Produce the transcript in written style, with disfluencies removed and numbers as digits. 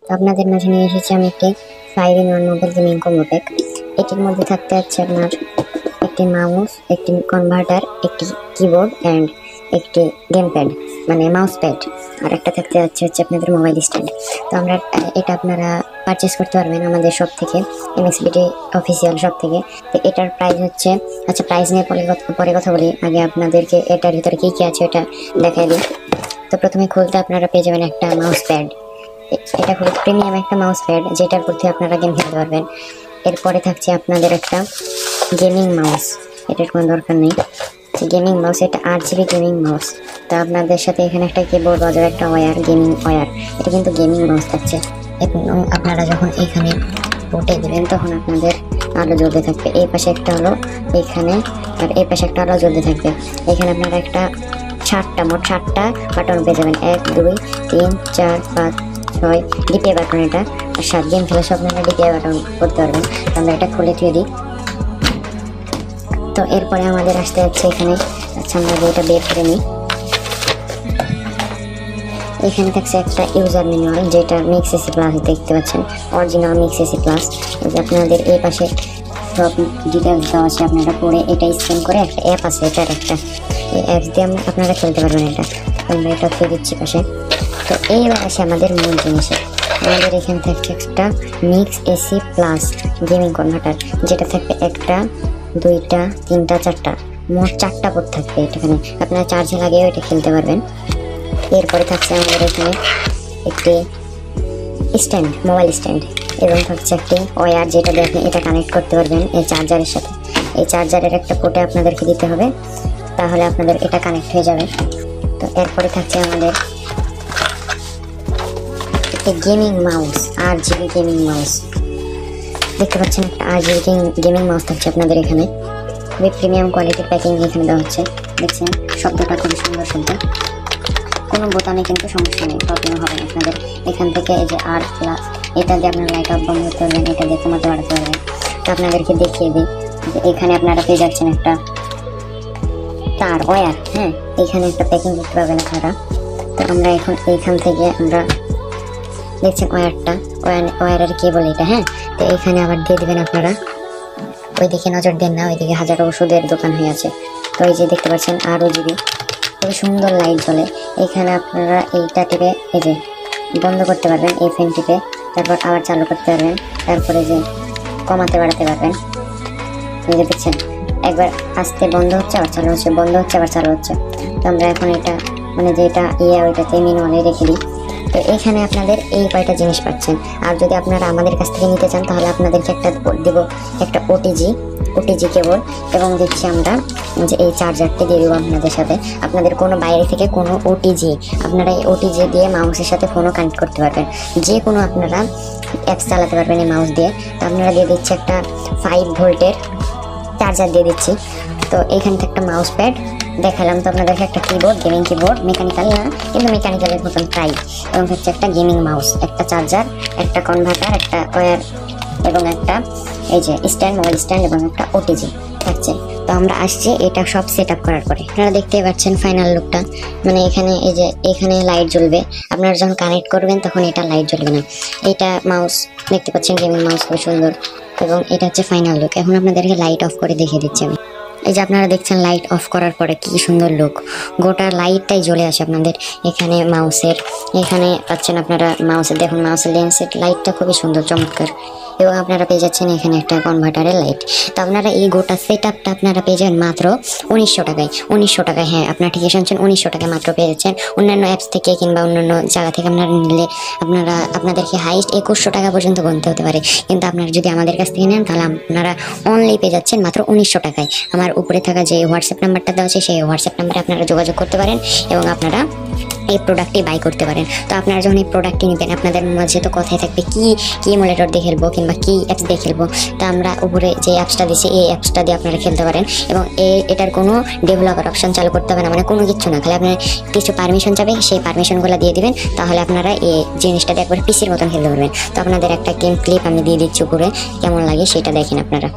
তো আপনাদের মাঝে নিয়ে এসেছি আমি একটি 5-in-1 mobile gaming combo pack. এটির মধ্যে থাকতে আছে আপনার একটি মাউস, একটি কনভার্টার, একটি কিবোর্ড অ্যান্ড একটি গেম প্যাড মানে মাউস প্যাড, আর একটা থাকতে হচ্ছে আপনাদের মোবাইল স্ট্যান্ড। তো আমরা এটা আপনারা পারচেস করতে পারবেন আমাদের শপ থেকে, MXBT অফিসিয়াল শপ থেকে। তো এটার প্রাইস হচ্ছে, আচ্ছা প্রাইস নিয়ে পরে কথা বলি, আগে আপনাদেরকে এটার ভিতরে কী কী আছে এটা দেখাই দিই। তো প্রথমে খুলতে আপনারা পেয়ে যাবেন একটা মাউস প্যাড। এটা খুব প্রিমিয়াম একটা মাউস প্যাড, যেটার প্রতি আপনারা গেম খেলতে পারবেন। এরপরে থাকছে আপনাদের একটা গেমিং মাউস, এটার কোনো দরকার নেই। গেমিং মাউস, এটা 8GB গেমিং মাউস। তো আপনাদের সাথে এখানে একটা কিবোর্ড বাজার, একটা ওয়্যার, গেমিং ওয়্যার। এটা কিন্তু গেমিং মাউস থাকছে। এবং আপনারা যখন এখানে পোর্টে দেবেন তখন আপনাদের আলো জ্বলতে থাকবে। এই পাশে একটা হলো এখানে, আর এই পাশে একটা আলো জ্বলতে থাকবে। এখানে আপনারা একটা মোট 7টা বাটন পেয়ে যাবেন, 1 2 3 4 5 6 ডিপিএ বাটন। এটা আর 7 গেম খেলে সব আপনারা ডিপিএ বাটন করতে পারবেন। আমরা এটা খুলে দিয়ে দিই। তো এরপরে আমাদের আসতে হচ্ছে এখানে, আচ্ছা আমরা এটা বের করে নিই। এখানে থাকছে একটা ইউজার ম্যানুয়াল, যেটা মিক্স-এসি প্লাস দেখতে পাচ্ছেন, অরিজিনাল মিক্স-এসি প্লাস। আপনাদের এই পাশে সব ডিটেলস দেওয়া আছে, আপনারা পরে এটা স্ক্যান করে একটা অ্যাপ আছে, এটার একটা এই অ্যাপস দিয়ে আপনারা খেলতে পারবেন। এটা আমরা এটা দিয়ে দিচ্ছি পাশে। তো এইবার আসে আমাদের মূল জিনিসে। আমাদের এখানে থাকছে একটা মিক্স-এসি প্লাস গেমিং কনভার্টার, যেটা থাকবে 1টা 2টা 3টা 4টা, মোট 4টা পোর্ট থাকবে। এখানে আপনারা চার্জে লাগিয়েও এটা খেলতে পারবেন। এরপরে থাকছে আমাদের এখানে একটি স্ট্যান্ড, মোবাইল স্ট্যান্ড, এবং থাকছে একটি ওয়্যার, যেটা দিয়ে আপনি এটা কানেক্ট করতে পারবেন এই চার্জারের সাথে। এই চার্জারের একটা পোর্টে আপনাদেরকে দিতে হবে, তাহলে আপনাদের এটা কানেক্ট হয়ে যাবে। তো এরপরে থাকছে আমাদের একটি gaming mouse, 8GB gaming mouse. দেখতে পাচ্ছেন একটা 8GB গেমিং মাউস থাকছে আপনাদের এখানে। খুবই প্রিমিয়াম কোয়ালিটির প্যাকিং এখানে দেওয়া হচ্ছে। দেখছেন শব্দটা খুবই সুন্দর শব্দ, কোনো বোতামে কিন্তু সমস্যা নেই, প্রবলেম হবে না আপনাদের। এখান থেকে এই যে আর প্লাস, এটা দিয়ে আপনারা লাইট অফ বন্ধ করতে পারবেন, এটা দিয়ে কমাতে বাড়াতে পারবেন। তো আপনাদেরকে দেখিয়ে দিই যে এখানে আপনারা পেয়ে যাচ্ছেন একটা তার ওয়্যার, হ্যাঁ এখানে একটা প্যাকিং করতে পারবেন আপনারা। তো আমরা এখন এইখান থেকে আমরা দেখছেন ওয়্যারের কেবল এটা, হ্যাঁ। তো এখানে আবার দিয়ে দেবেন আপনারা, ওইদিকে নজর দেন না, ওইদিকে হাজারো ওষুধের দোকান হয়ে আছে। তো এই যে দেখতে পাচ্ছেন আরও জিবি, খুবই সুন্দর লাইট জ্বলে। এখানে আপনারা এইটা টিপে এই যে বন্ধ করতে পারবেন, এই ফ্যান টিপে, তারপর আবার চালু করতে পারবেন, তারপরে যে কমাতে বাড়াতে পারবেন। এই যে দেখছেন একবার আস্তে বন্ধ হচ্ছে, আবার চালু হচ্ছে, বন্ধ হচ্ছে, আবার চালু হচ্ছে। তো আমরা এখন এটা মানে যেটা ওইটাতে ম্যানুয়ালে রেখে দিই। তো এইখানে আপনাদের এই কয়টা জিনিস পাচ্ছেন। আর যদি আপনারা আমাদের কাছ থেকে নিতে চান তাহলে আপনাদেরকে একটা দেব, একটা ওটিজি কেবল, এবং দিচ্ছি আমরা যে এই চার্জারটি দিয়ে দেবো আপনাদের সাথে। আপনাদের কোনো বাইরে থেকে কোনো ওটিজি, আপনারা এই ওটিজি দিয়ে মাউসের সাথে ফোনও কানেক্ট করতে পারবেন, যে কোনো আপনারা অ্যাপস চালাতে পারবেন এই মাউস দিয়ে। তো আপনারা দিয়ে দিচ্ছি একটা 5 ভোল্টের চার্জার দিয়ে দিচ্ছি। তো এইখানে একটা মাউস প্যাড দেখালাম, তো আপনাদেরকে একটা কিবোর্ড, গেমিং কিবোর্ড, মেকানিক্যাল না কিন্তু মেকানিক্যালের মতন প্রায়, এবং হচ্ছে একটা গেমিং মাউস, একটা চার্জার, একটা কনভার্টার, একটা ওয়্যার, এবং একটা এই যে স্ট্যান্ড, মোবাইল স্ট্যান্ড, এবং একটা ওটিজি থাকছে। তো আমরা আসছি এটা সব সেট আপ করার পরে। আপনারা দেখতেই পাচ্ছেন ফাইনাল লুকটা, মানে এখানে এই যে এখানে লাইট জ্বলবে, আপনারা যখন কানেক্ট করবেন তখন এটা লাইট জ্বলবে না। এটা মাউস দেখতে পাচ্ছেন, গেমিং মাউস, খুব সুন্দর, এবং এটা হচ্ছে ফাইনাল লুক। এখন আপনাদেরকে লাইট অফ করে দেখিয়ে দিচ্ছি আমি। এই যে আপনারা দেখছেন লাইট অফ করার পরে কি সুন্দর লুক, গোটা লাইটটাই জ্বলে আসে আপনাদের এখানে মাউসের। এখানে পাচ্ছেন আপনারা মাউসের, দেখুন মাউসের লেন্সের লাইটটা খুবই সুন্দর, চমৎকার। এবং আপনারা পেয়ে যাচ্ছেন এখানে একটা কনভার্টারের লাইট। তো আপনারা এই গোটা সেট আপটা আপনারা পেয়ে যাবেন মাত্র 1900 টাকায়। 1900 টাকায়, হ্যাঁ আপনারা ঠিকই শুনছেন, 1900 টাকায় মাত্র পেয়ে যাচ্ছেন। অন্যান্য অ্যাপস থেকে কিংবা অন্যান্য জায়গা থেকে আপনারা নিলে আপনাদেরকে হাইস্ট 2100 টাকা পর্যন্ত গুনতে হতে পারে, কিন্তু আপনারা যদি আমাদের কাছ থেকে নেন তাহলে আপনারা অনলি পেয়ে যাচ্ছেন মাত্র 1900 টাকায়। আমার উপরে থাকা যে হোয়াটসঅ্যাপ নাম্বারটা দেওয়া আছে সেই হোয়াটসঅ্যাপ নাম্বারে আপনারা যোগাযোগ করতে পারেন এবং আপনারা এই প্রোডাক্টটি বাই করতে পারেন। তো আপনারা যখন এই প্রোডাক্টটি নেবেন আপনাদের মাঝে তো কথাই থাকবে কি এমুলেটর দিয়ে খেলবো কিংবা কি অ্যাপস দিয়ে খেলবো। তো আমরা উপরে যে অ্যাপসটা দিচ্ছি এই অ্যাপসটা দিয়ে আপনারা খেলতে পারেন, এবং এটার কোনো ডেভেলপার অপশন চালু করতে হবে না, মানে কোনো কিছু না, খালি আপনার কিছু পারমিশন যাবে, সেই পারমিশনগুলো দিয়ে দিবেন, তাহলে আপনারা এই জিনিসটা দিয়ে একবার পিসির মতন খেলতে পারবেন। তো আপনাদের একটা গেম ক্লিপ আমি দিয়ে দিচ্ছি উপরে, কেমন লাগে সেটা দেখেন আপনারা।